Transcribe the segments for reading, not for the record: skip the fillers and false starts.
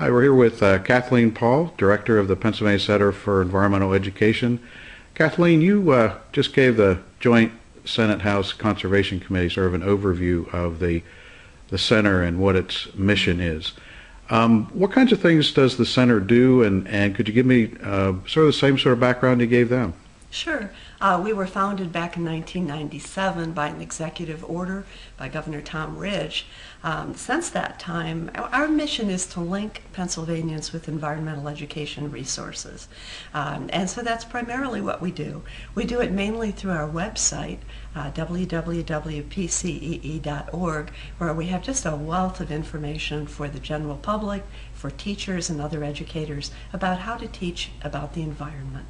Hi, we're here with Kathleen Paul, Director of the Pennsylvania Center for Environmental Education. Kathleen, you just gave the Joint Senate-House Conservation Committee sort of an overview of the center and what its mission is. What kinds of things does the center do, and could you give me sort of the same sort of background you gave them? Sure. We were founded back in 1997 by an executive order by Governor Tom Ridge. Since that time, our mission is to link Pennsylvanians with environmental education resources. And so that's primarily what we do. We do it mainly through our website, www.pcee.org, where we have just a wealth of information for the general public, for teachers and other educators about how to teach about the environment.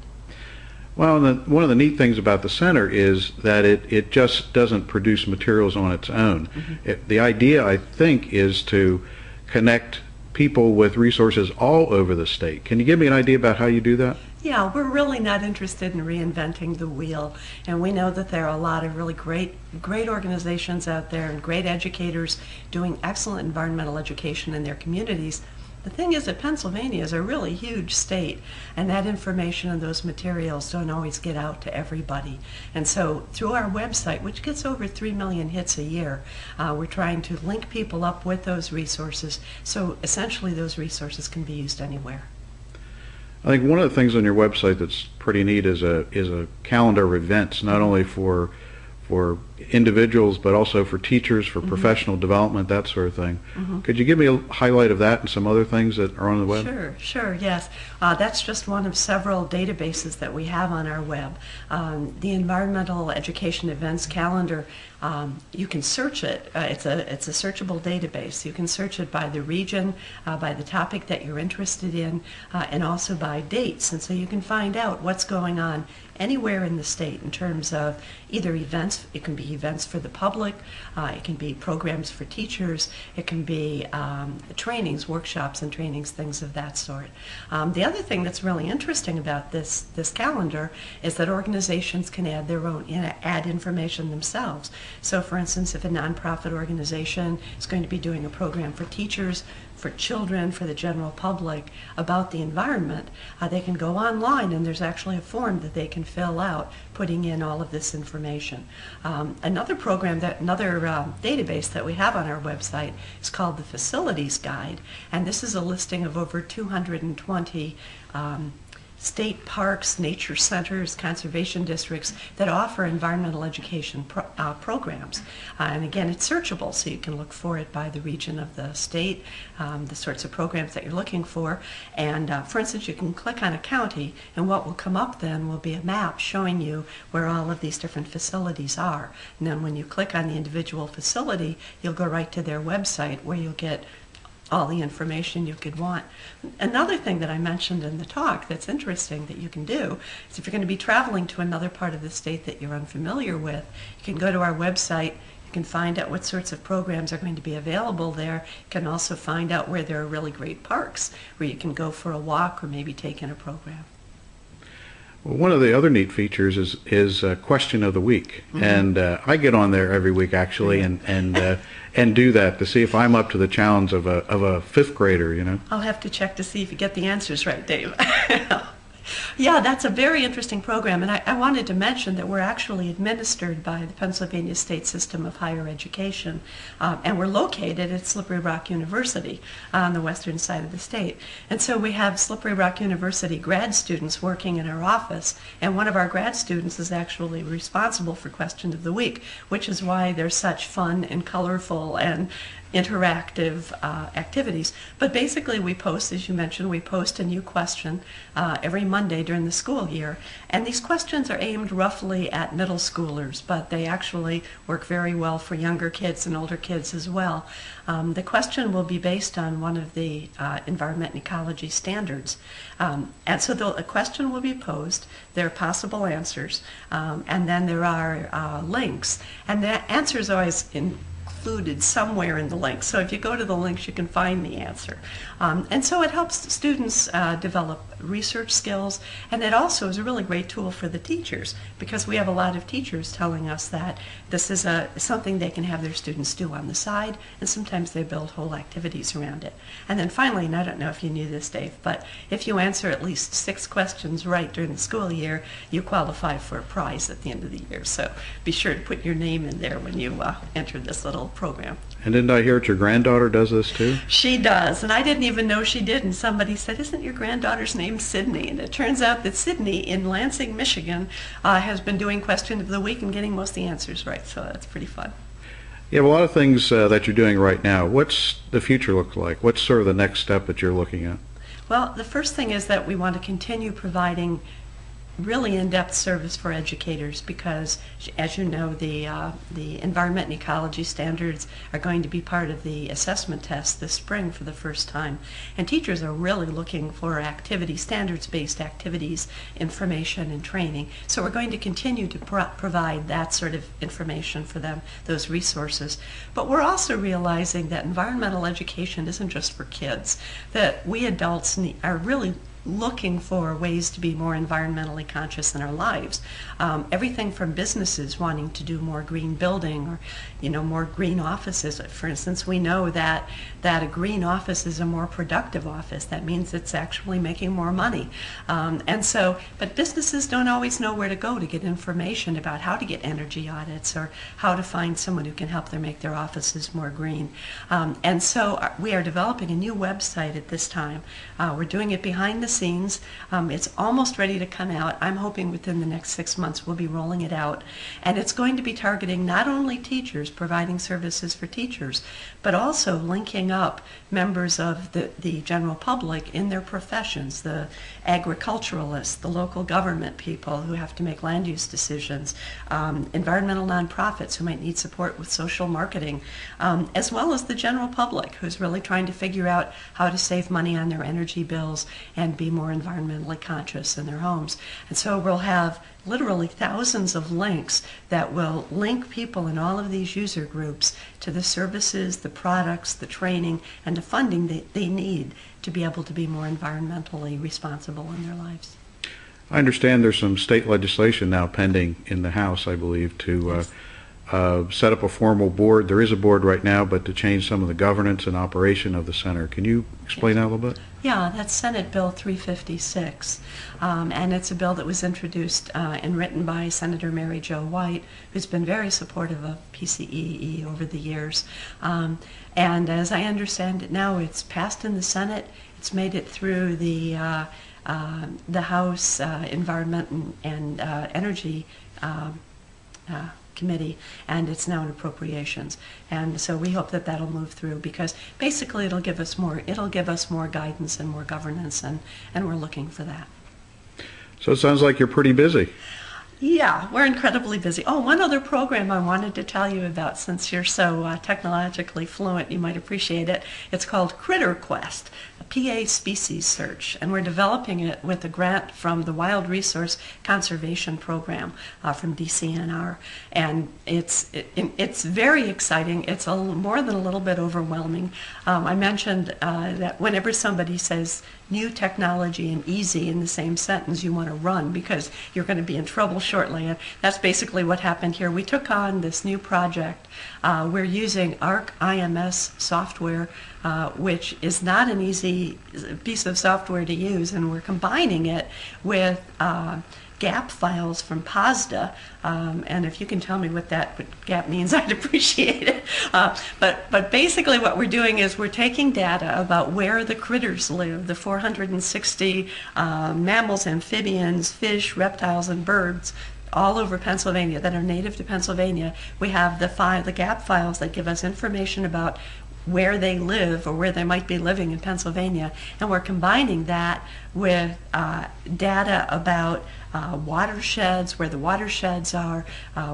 Well, one of the neat things about the center is that it just doesn't produce materials on its own. The idea, I think, is to connect people with resources all over the state. Can you give me an idea about how you do that? Yeah, we're really not interested in reinventing the wheel, and we know that there are a lot of really great organizations out there and great educators doing excellent environmental education in their communities. The thing is that Pennsylvania is a really huge state, and that information and those materials don't always get out to everybody. And so through our website, which gets over 3 million hits a year, we're trying to link people up with those resources, so essentially those resources can be used anywhere. I think one of the things on your website that's pretty neat is a calendar of events, not only for individuals, but also for teachers, for professional development, that sort of thing. Could you give me a highlight of that and some other things that are on the web? Sure, yes. That's just one of several databases that we have on our web. The Environmental Education Events Calendar, you can search it. It's a searchable database. You can search it by the region, by the topic that you're interested in, and also by dates. And so you can find out what's going on anywhere in the state in terms of either events. It can be events for the public, it can be programs for teachers, it can be trainings, workshops and trainings, things of that sort. The other thing that's really interesting about this calendar is that organizations can add their own information themselves. So for instance, if a nonprofit organization is going to be doing a program for teachers, for children, for the general public about the environment, they can go online and there's actually a form that they can fill out putting in all of this information. Another database that we have on our website is called the Facilities Guide, and this is a listing of over 220 state parks, nature centers, conservation districts that offer environmental education programs. And again, it's searchable, so you can look for it by the region of the state, the sorts of programs that you're looking for. And for instance, you can click on a county, and what will come up then will be a map showing you where all of these different facilities are. And then when you click on the individual facility, you'll go right to their website where you'll get all the information you could want. Another thing that I mentioned in the talk that's interesting that you can do is if you're going to be traveling to another part of the state that you're unfamiliar with, you can go to our website, you can find out what sorts of programs are going to be available there. You can also find out where there are really great parks where you can go for a walk or maybe take in a program. Well, one of the other neat features is Question of the Week, and I get on there every week actually, and do that to see if I'm up to the challenge of a fifth grader. You know. I'll have to check to see if you get the answers right, Dave. Yeah, that's a very interesting program, and I wanted to mention that we're actually administered by the Pennsylvania State System of Higher Education, and we're located at Slippery Rock University on the western side of the state. And so we have Slippery Rock University grad students working in our office, and one of our grad students is actually responsible for Question of the Week, which is why they're such fun and colorful and interactive activities. But basically we post, as you mentioned, we post a new question every Monday during the school year, and these questions are aimed roughly at middle schoolers, but they actually work very well for younger kids and older kids as well. The question will be based on one of the environment and ecology standards, and so a question will be posed, there are possible answers, and then there are links, and the answers always included somewhere in the links. So if you go to the links, you can find the answer. And so it helps students develop research skills, and it also is a really great tool for the teachers, because we have a lot of teachers telling us that this is something they can have their students do on the side, and sometimes they build whole activities around it. And then finally, and I don't know if you knew this, Dave, but if you answer at least 6 questions right during the school year, you qualify for a prize at the end of the year. So be sure to put your name in there when you enter this little program. And didn't I hear that your granddaughter does this too? She does, and I didn't even know she did, and somebody said, "Isn't your granddaughter's name Sydney?" And it turns out that Sydney in Lansing, Michigan, has been doing Question of the Week and getting most of the answers right, so that's pretty fun. You have a lot of things that you're doing right now. What's the future look like? What's sort of the next step that you're looking at? Well, the first thing is that we want to continue providing really in-depth service for educators, because, as you know, the environment and ecology standards are going to be part of the assessment test this spring for the first time. And teachers are really looking for standards-based activities, information, and training. So we're going to continue to provide that sort of information for them, those resources. But we're also realizing that environmental education isn't just for kids, that we adults are really looking for ways to be more environmentally conscious in our lives. Everything from businesses wanting to do more green building, or more green offices. For instance, we know that a green office is a more productive office. That means it's actually making more money. But businesses don't always know where to go to get information about how to get energy audits, or how to find someone who can help them make their offices more green. And so we are developing a new website at this time. We're doing it behind the scenes. It's almost ready to come out. I'm hoping within the next 6 months we'll be rolling it out. And it's going to be targeting not only teachers, providing services for teachers, but also linking up members of the general public in their professions, the agriculturalists, the local government people who have to make land use decisions, environmental nonprofits who might need support with social marketing, as well as the general public who's really trying to figure out how to save money on their energy bills and be more environmentally conscious in their homes. And so we'll have literally thousands of links that will link people in all of these user groups to the services, the products, the training, and the funding that they need to be able to be more environmentally responsible in their lives. I understand there's some state legislation now pending in the House, I believe, to set up a formal board. There is a board right now, but to change some of the governance and operation of the center. Can you explain that a little bit? Yeah, that's Senate Bill 356, and it's a bill that was introduced and written by Senator Mary Jo White, who's been very supportive of PCEE over the years. And as I understand it now, it's passed in the Senate. It's made it through the House Environment and Energy Committee, and it's now in appropriations. And so we hope that that'll move through, because basically it'll give us more guidance and more governance, and we're looking for that. So it sounds like you're pretty busy. Yeah, we're incredibly busy. Oh, one other program I wanted to tell you about, since you're so technologically fluent, you might appreciate it. It's called Critter Quest, a PA species search, and we're developing it with a grant from the Wild Resource Conservation Program from DCNR. And it's very exciting. It's more than a little bit overwhelming. I mentioned that whenever somebody says new technology and easy in the same sentence, you want to run, because you're going to be in trouble shortly. And that's basically what happened here. We took on this new project. We're using ArcIMS software, which is not an easy piece of software to use, and we're combining it with GAP files from PASDA, and if you can tell me what GAP means, I'd appreciate it. But basically what we're doing is we're taking data about where the critters live, the 460 mammals, amphibians, fish, reptiles, and birds all over Pennsylvania that are native to Pennsylvania. We have the GAP files that give us information about where they live or where they might be living in Pennsylvania, and we're combining that with data about watersheds, where the watersheds are,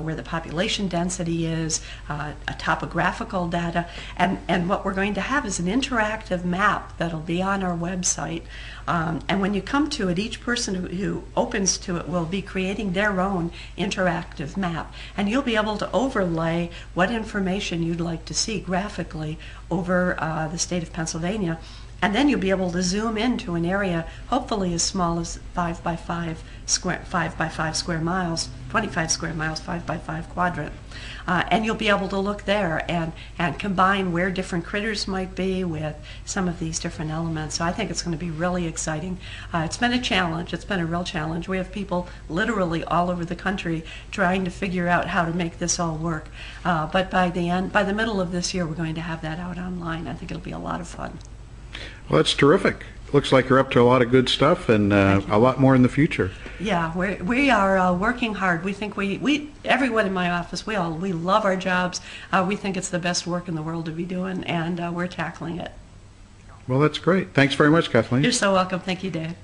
where the population density is, a topographical data, and what we're going to have is an interactive map that'll be on our website. And when you come to it, each person who opens to it will be creating their own interactive map. And you'll be able to overlay what information you'd like to see graphically over the state of Pennsylvania. And then you'll be able to zoom into an area, hopefully as small as 5 by 5 square miles, 25 square miles, 5 by 5 quadrant. And you'll be able to look there and combine where different critters might be with some of these different elements. So I think it's going to be really exciting. It's been a challenge. It's been a real challenge. We have people literally all over the country trying to figure out how to make this all work. But by the middle of this year, we're going to have that out online. I think it'll be a lot of fun. Well, that's terrific. Looks like you're up to a lot of good stuff and a lot more in the future. Yeah, we are working hard. We think everyone in my office, we love our jobs. We think it's the best work in the world to be doing, and we're tackling it. Well, that's great. Thanks very much, Kathleen. You're so welcome. Thank you, Dave.